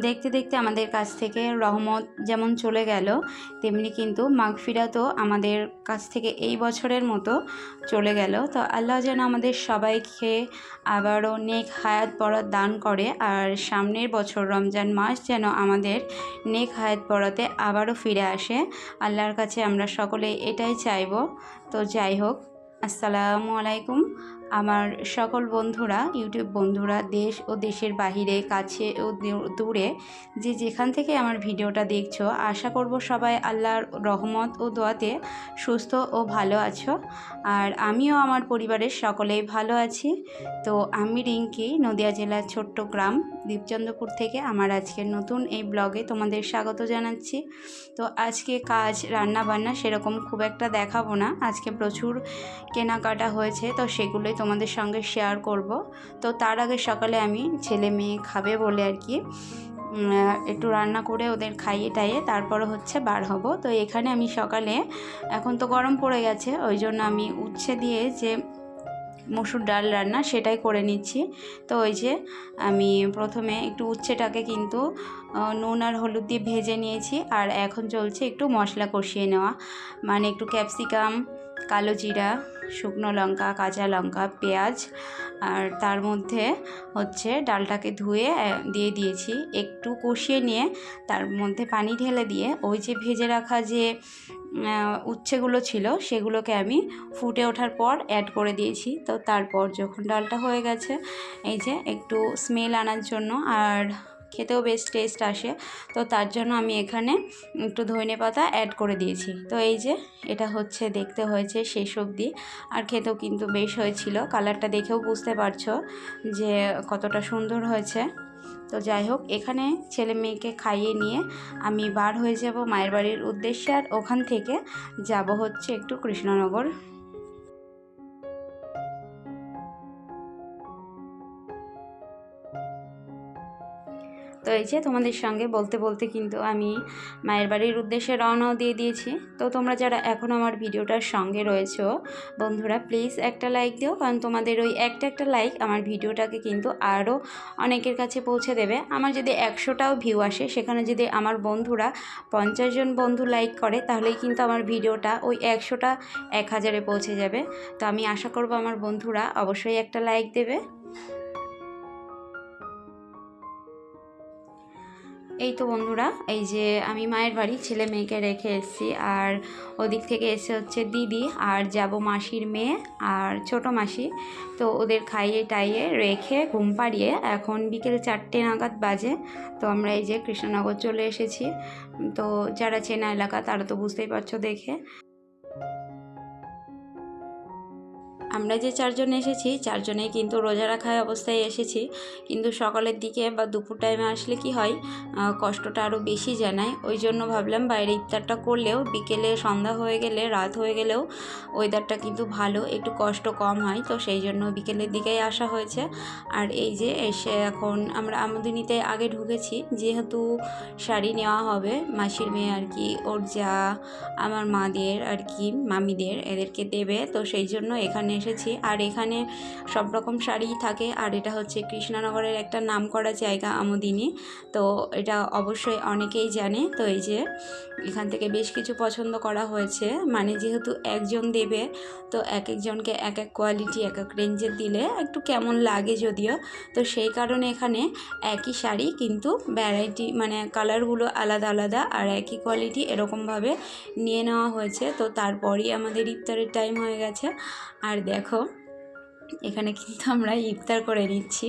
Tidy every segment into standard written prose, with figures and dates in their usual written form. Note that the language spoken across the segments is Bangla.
দেখতে দেখতে আমাদের কাছ থেকে রহমত যেমন চলে গেল, তেমনি কিন্তু মাগফিরাতও আমাদের কাছ থেকে এই বছরের মতো চলে গেল। তো আল্লাহ যেন আমাদের সবাইকে আবারও নেক হায়াত বরাত দান করে, আর সামনের বছর রমজান মাস যেন আমাদের নেক হায়াত বরাতে আবারও ফিরে আসে। আল্লাহর কাছে আমরা সকলে এটাই চাইব। তো যাই হোক, আসসালামু আলাইকুম আমার সকল বন্ধুরা, ইউটিউব বন্ধুরা, দেশ ও দেশের বাহিরে, কাছে ও দূরে যে যেখান থেকে আমার ভিডিওটা দেখছো, আশা করব সবাই আল্লাহর রহমত ও দোয়াতে সুস্থ ও ভালো আছো। আর আমিও আমার পরিবারের সকলেই ভালো আছি। তো আমি রিঙ্কি, নদিয়া জেলার ছোট্ট গ্রাম দীপচন্দ্রপুর থেকে আমার আজকের নতুন এই ব্লগে তোমাদের স্বাগত জানাচ্ছি। তো আজকে কাজ রান্না বান্না সেরকম খুব একটা দেখাবো না, আজকে প্রচুর কেনাকাটা হয়েছে, তো সেগুলোই তোমাদের সঙ্গে শেয়ার করব। তো তার আগে সকালে আমি ছেলে মেয়ে খাবে বলে আর কি একটু রান্না করে ওদের খাইয়ে টাইয়ে তারপরে হচ্ছে বার হব। তো এখানে আমি সকালে, এখন তো গরম পড়ে গেছে, ওই জন্য আমি উচ্ছে দিয়ে যে মসুর ডাল রান্না সেটাই করে নিচ্ছি। তো ওই যে আমি প্রথমে একটু উচ্ছেটাকে কিন্তু নুন আর হলুদ দিয়ে ভেজে নিয়েছি, আর এখন চলছে একটু মশলা কষিয়ে নেওয়া, মানে একটু ক্যাপসিকাম, কালো জিরা, শুকনো লঙ্কা, কাঁচা লঙ্কা, পেঁয়াজ, আর তার মধ্যে হচ্ছে ডালটাকে ধুয়ে দিয়ে দিয়েছি, একটু কষিয়ে নিয়ে তার মধ্যে পানি ঢেলে দিয়ে ওই যে ভেজে রাখা যে উচ্ছেগুলো ছিল সেগুলোকে আমি ফুটে ওঠার পর অ্যাড করে দিয়েছি। তো তারপর যখন ডালটা হয়ে গেছে, এই যে একটু স্মেল আনার জন্য আর খেতেও বেশ টেস্ট আসে, তো তার জন্য আমি এখানে একটু ধনে পাতা অ্যাড করে দিয়েছি। তো এই যে এটা হচ্ছে দেখতে হয়েছে শেষ অবধি, আর খেতেও কিন্তু বেশ হয়েছিল, কালারটা দেখেও বুঝতে পারছো যে কতটা সুন্দর হয়েছে। তো যাই হোক, এখানে ছেলে মেয়েকে খাইয়ে নিয়ে আমি বার হয়ে যাব মায়ের বাড়ির উদ্দেশ্যে, আর ওখান থেকে যাব হচ্ছে একটু কৃষ্ণনগর। তো এই যে তোমাদের সঙ্গে বলতে বলতে কিন্তু আমি মায়ের বাড়ির উদ্দেশ্যে রওনাও দিয়ে দিয়েছি। তো তোমরা যারা এখন আমার ভিডিওটার সঙ্গে রয়েছো বন্ধুরা, প্লিজ একটা লাইক দিও, কারণ তোমাদের ওই একটা লাইক আমার ভিডিওটাকে কিন্তু আরও অনেকের কাছে পৌঁছে দেবে। আমার যদি 100টাও ভিউ আসে, সেখানে যদি আমার বন্ধুরা 50 জন বন্ধু লাইক করে, তাহলেই কিন্তু আমার ভিডিওটা ওই 100টা 1000-এ পৌঁছে যাবে। তো আমি আশা করব আমার বন্ধুরা অবশ্যই একটা লাইক দেবে। এই তো বন্ধুরা, এই যে আমি মায়ের বাড়ি ছেলে মেয়েকে রেখে এসেছি, আর ওদিক থেকে এসে হচ্ছে দিদি আর যাব মাসির মেয়ে আর ছোট মাসি। তো ওদের খাইয়ে টাইয়ে রেখে ঘুম পাড়িয়ে এখন বিকেল 4টে নাগাদ বাজে। তো আমরা এই যে কৃষ্ণনগর চলে এসেছি। তো যারা চেনা এলাকা তারা তো বুঝতেই পারছো দেখে। আমরা যে 4 জন এসেছি, 4 জনেই কিন্তু রোজা রাখা অবস্থায় এসেছি, কিন্তু সকালের দিকে বা দুপুর টাইমে আসলে কি হয়, কষ্টটা আরও বেশি জানায়। ওই জন্য ভাবলাম বাইরে ইফতারটা করলেও বিকেলে সন্ধ্যা হয়ে গেলে, রাত হয়ে গেলেও ওয়েদারটা কিন্তু ভালো, একটু কষ্ট কম হয়। তো সেই জন্য বিকেলের দিকেই আসা হয়েছে। আর এই যে এসে এখন আমরা আমদিনিতে আগে ঢুকেছি, যেহেতু শাড়ি নেওয়া হবে মাসির মেয়ে আর কি, ওর যা আমার মাদের আর কি মামিদের এদেরকে দেবে, তো সেই জন্য এখানে এসেছি। আর এখানে সব রকম শাড়িই থাকে, আর এটা হচ্ছে কৃষ্ণনগরের একটা নামকরা জায়গা আমদিনি, তো এটা অবশ্যই অনেকেই জানে। তো এই যে এখান থেকে বেশ কিছু পছন্দ করা হয়েছে, মানে যেহেতু একজন দেবে, তো এক একজনকে এক এক কোয়ালিটি এক এক রেঞ্জের দিলে একটু কেমন লাগে যদিও, তো সেই কারণে এখানে একই শাড়ি কিন্তু ভ্যারাইটি, মানে কালারগুলো আলাদা আলাদা আর একই কোয়ালিটি এরকমভাবে নিয়ে নেওয়া হয়েছে। তো তারপরই আমাদের ইফতারের টাইম হয়ে গেছে। আর দেখো এখানে কিন্তু আমরা ইফতার করে নিচ্ছি।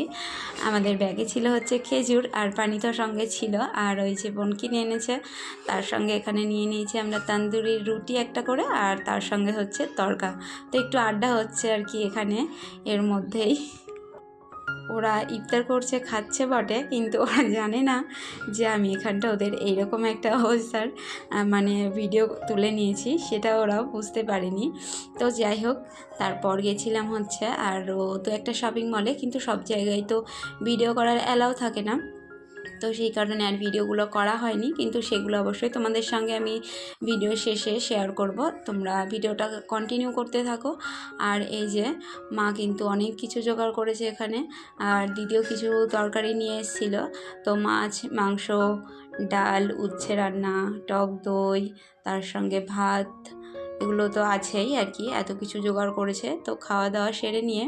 আমাদের ব্যাগে ছিল হচ্ছে খেজুর, আর পানি তো সঙ্গে ছিল, আর ওই যে বোন কিনে এনেছে তার সঙ্গে এখানে নিয়ে নিয়েছি আমরা তান্দুরি রুটি একটা করে, আর তার সঙ্গে হচ্ছে তড়কা। তো একটু আড্ডা হচ্ছে আর কি এখানে এর মধ্যেই। ওরা ইফতার করছে, খাচ্ছে বটে, কিন্তু ওরা জানে না যে আমি এখানটা ওদের এইরকম একটা অবস্থার মানে ভিডিও তুলে নিয়েছি, সেটা ওরাও বুঝতে পারেনি। তো যাই হোক, তারপর গেছিলাম হচ্ছে আর তো একটা শপিং মলে, কিন্তু সব জায়গায় তো ভিডিও করার অ্যালাউ থাকে না। তো সেই কারণে আর ভিডিওগুলো করা হয়নি, কিন্তু সেগুলো অবশ্যই তোমাদের সঙ্গে আমি ভিডিও শেষে শেয়ার করব। তোমরা ভিডিওটা কন্টিনিউ করতে থাকো। আর এই যে মা কিন্তু অনেক কিছু জোগাড় করেছে এখানে, আর দিদিও কিছু তরকারি নিয়ে এসেছিলো। তো মাছ, মাংস, ডাল, উচ্ছে রান্না, টক দই, তার সঙ্গে ভাত, এগুলো তো আছেই আর কি। এত কিছু জোগাড় করেছে। তো খাওয়া দাওয়া সেরে নিয়ে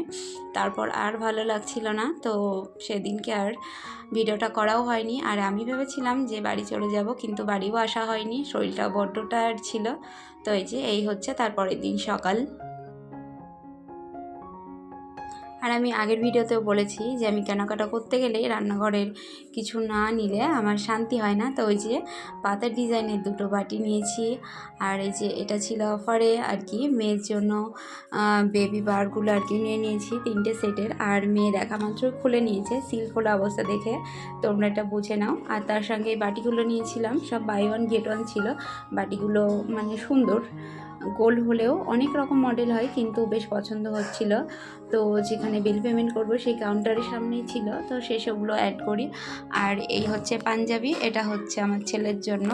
তারপর আর ভালো লাগছিল না, তো সেদিনকে আর ভিডিওটা করাও হয়নি। আর আমি ভেবেছিলাম যে বাড়ি চলে যাব, কিন্তু বাড়িও আসা হয়নি, শরীরটা বড্ড টায়ার্ড ছিল। তো এই হচ্ছে তারপরের দিন সকাল। আর আমি আগের ভিডিওতেও বলেছি যে আমি কেনাকাটা করতে গেলে রান্নাঘরের কিছু না নিলে আমার শান্তি হয় না। তো ওই যে পাতার ডিজাইনের দুটো বাটি নিয়েছি। আর এই যে এটা ছিল অফারে আর কি, মেয়ের জন্য বেবি বারগুলো আর কি নিয়ে নিয়েছি 3টে সেটের। আর মেয়ে দেখা মাত্র খুলে নিয়েছে, সিল খোলা অবস্থা দেখে তোমরা এটা বুঝে নাও। আর তার সঙ্গে এই বাটিগুলো নিয়েছিলাম, সব বাই ওয়ান গেট ওয়ান ছিল। বাটিগুলো মানে সুন্দর, গোল্ড হলেও অনেক রকম মডেল হয়, কিন্তু বেশ পছন্দ হচ্ছিল। তো যেখানে বিল পেমেন্ট করব সেই কাউন্টারের সামনেই ছিল, তো সেসবগুলো অ্যাড করি। আর এই হচ্ছে পাঞ্জাবি, এটা হচ্ছে আমার ছেলের জন্য,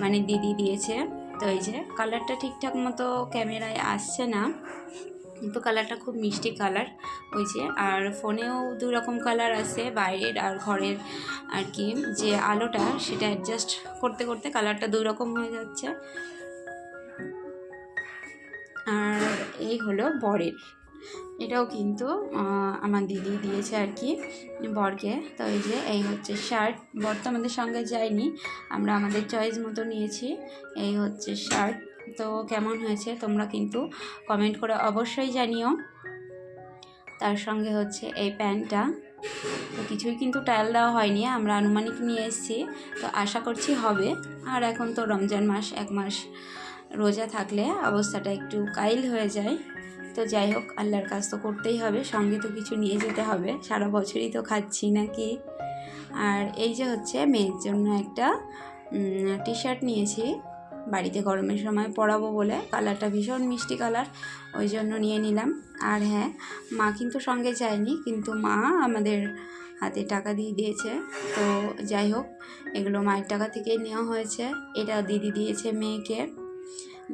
মানে দিদি দিয়েছে। তো এই যে কালারটা ঠিকঠাক মতো ক্যামেরায় আসছে না, কিন্তু কালারটা খুব মিষ্টি কালার। ওই যে আর ফোনেও 2 রকম কালার আছে, বাইরের আর ঘরের আর কি। যে আলোটা সেটা অ্যাডজাস্ট করতে করতে কালারটা 2 রকম হয়ে যাচ্ছে। আর এই হলো বরের, এটাও কিন্তু আমার দিদি দিয়েছে আর কি বরকে। তো এই হচ্ছে শার্ট, বর তো আমাদের সঙ্গে যায়নি, আমরা আমাদের চয়েস মতো নিয়েছি। এই হচ্ছে শার্ট। তো কেমন হয়েছে তোমরা কিন্তু কমেন্ট করে অবশ্যই জানিও। তার সঙ্গে হচ্ছে এই প্যান্টটা, তো কিছুই কিন্তু ট্রায়াল দেওয়া হয়নি, আমরা আনুমানিক নিয়ে এসেছি, তো আশা করছি হবে। আর এখন তো রমজান মাস, 1 মাস রোজা থাকলে অবস্থাটা একটু কাইল হয়ে যায়। তো যাই হোক, আল্লাহর কাজ তো করতেই হবে, সঙ্গে তো কিছু নিয়ে যেতে হবে, সারা বছরই তো খাচ্ছি নাকি। আর এই যে হচ্ছে মেয়ের জন্য একটা টি শার্ট নিয়েছি, বাড়িতে গরমের সময় পরাবো বলে। কালারটা ভীষণ মিষ্টি কালার, ওই জন্য নিয়ে নিলাম। আর হ্যাঁ, মা কিন্তু সঙ্গে যায়নি, কিন্তু মা আমাদের হাতে টাকা দিয়ে দিয়েছে। তো যাই হোক, এগুলো মায়ের টাকা থেকেই নেওয়া হয়েছে। এটা দিদি দিয়েছে মেয়েকে,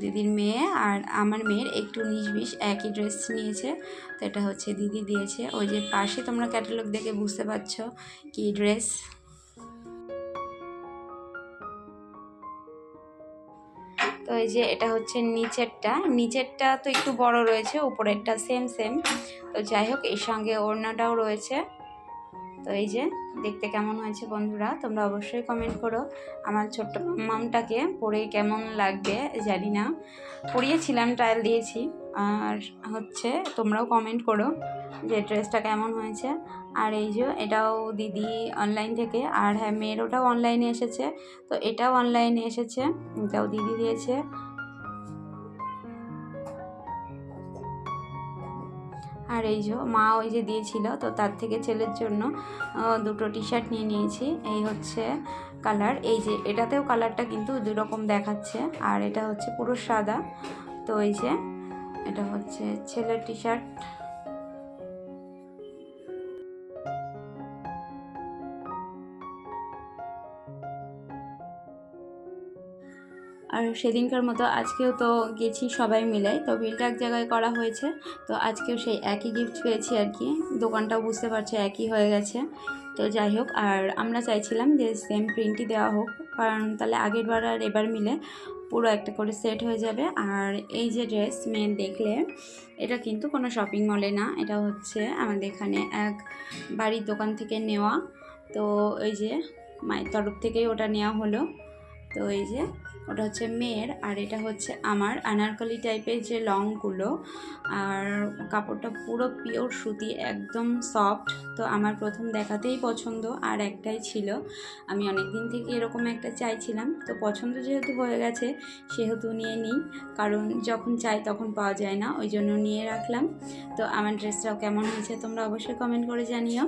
দিদির মেয়ে আর আমার মেয়ের একটু 19-20 একই ড্রেস নিয়েছে। তো এটা হচ্ছে দিদি দিয়েছে। ওই যে পাশে তোমরা ক্যাটালগ দেখে বুঝতে পারছো কি ড্রেস। তো এই যে এটা হচ্ছে নিচেরটা তো একটু বড় রয়েছে, উপরেরটা সেম। তো যাই হোক, এর সঙ্গে ওড়নাটাও রয়েছে। তো এই যে দেখতে কেমন হয়েছে বন্ধুরা, তোমরা অবশ্যই কমেন্ট করো। আমার ছোট্ট মামটাকে পরে কেমন লাগবে জানি না, পরিয়েছিলাম, ট্রায়াল দিয়েছি। আর হচ্ছে তোমরাও কমেন্ট করো যে ড্রেসটা কেমন হয়েছে। আর এই যে এটাও দিদি অনলাইন থেকে, আর হ্যাঁ মেয়ের ওটাও অনলাইনে এসেছে। তো এটাও অনলাইনে এসেছে, এটাও দিদি দিয়েছে। আর এই যে মা ওই যে দিয়েছিল, তো তার থেকে ছেলের জন্য 2টো টি শার্ট নিয়ে নিয়েছি। এই হচ্ছে কালার, এই যে এটাতেও কালারটা কিন্তু 2 রকম দেখাচ্ছে, আর এটা হচ্ছে পুরো সাদা। তো এই যে এটা হচ্ছে ছেলের টি শার্ট। আর সেদিনকার মতো আজকেও তো গেছি সবাই মিলে, তো বিলটা এক জায়গায় করা হয়েছে। তো আজকেও সেই একই গিফট পেয়েছি আর কি, দোকানটাও বুঝতে পারছো একই হয়ে গেছে। তো যাই হোক, আর আমরা চাইছিলাম যে সেম প্রিন্টই দেওয়া হোক, কারণ তাহলে আগের বার আর এবার মিলে পুরো একটা করে সেট হয়ে যাবে। আর এই যে ড্রেস মেন দেখলে, এটা কিন্তু কোনো শপিং মলে না, এটা হচ্ছে আমাদের এখানে এক বাড়ির দোকান থেকে নেওয়া। তো ওই যে মায়ের তরফ থেকেই ওটা নেওয়া হলো। তো এই যে ওটা হচ্ছে মেয়ের, আর এটা হচ্ছে আমার আনারকলি টাইপের যে লংগুলো। আর কাপড়টা পুরো পিওর সুতি, একদম সফট। তো আমার প্রথম দেখাতেই পছন্দ, আর একটাই ছিল, আমি অনেক দিন থেকে এরকম একটা চাইছিলাম। তো পছন্দ যেহেতু হয়ে গেছে সেহেতু নিয়ে নিই, কারণ যখন চাই তখন পাওয়া যায় না, ওই জন্য নিয়ে রাখলাম। তো আমার ড্রেসটাও কেমন হয়েছে তোমরা অবশ্যই কমেন্ট করে জানিও।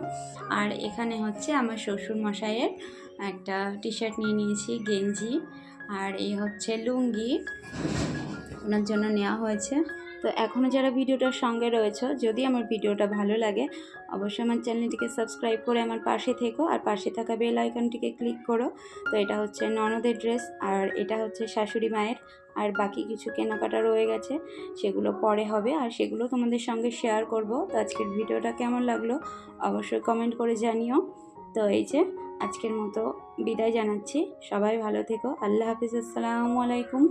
আর এখানে হচ্ছে আমার শ্বশুর মশাইয়ের একটা টি শার্ট নিয়ে নিয়েছি, গেঞ্জি। আর এই হচ্ছে লুঙ্গি, ওনার জন্য নেওয়া হয়েছে। তো এখনও যারা ভিডিওটার সঙ্গে রয়েছো, যদি আমার ভিডিওটা ভালো লাগে অবশ্যই আমার চ্যানেলটিকে সাবস্ক্রাইব করে আমার পাশে থেকো, আর পাশে থাকা বেল আইকনটিকে ক্লিক করো। তো এটা হচ্ছে ননদের ড্রেস, আর এটা হচ্ছে শাশুড়ি মায়ের, আর বাকি কিছু কেনাকাটা রয়ে গেছে, সেগুলো পরে হবে, আর সেগুলো তোমাদের সঙ্গে শেয়ার করব। তো আজকের ভিডিওটা কেমন লাগলো অবশ্যই কমেন্ট করে জানিও। তো এই যে আজকের মতো বিদায় জানাচ্ছি, সবাই ভালো থেকো, আল্লাহ হাফিজ, আসসালামু আলাইকুম।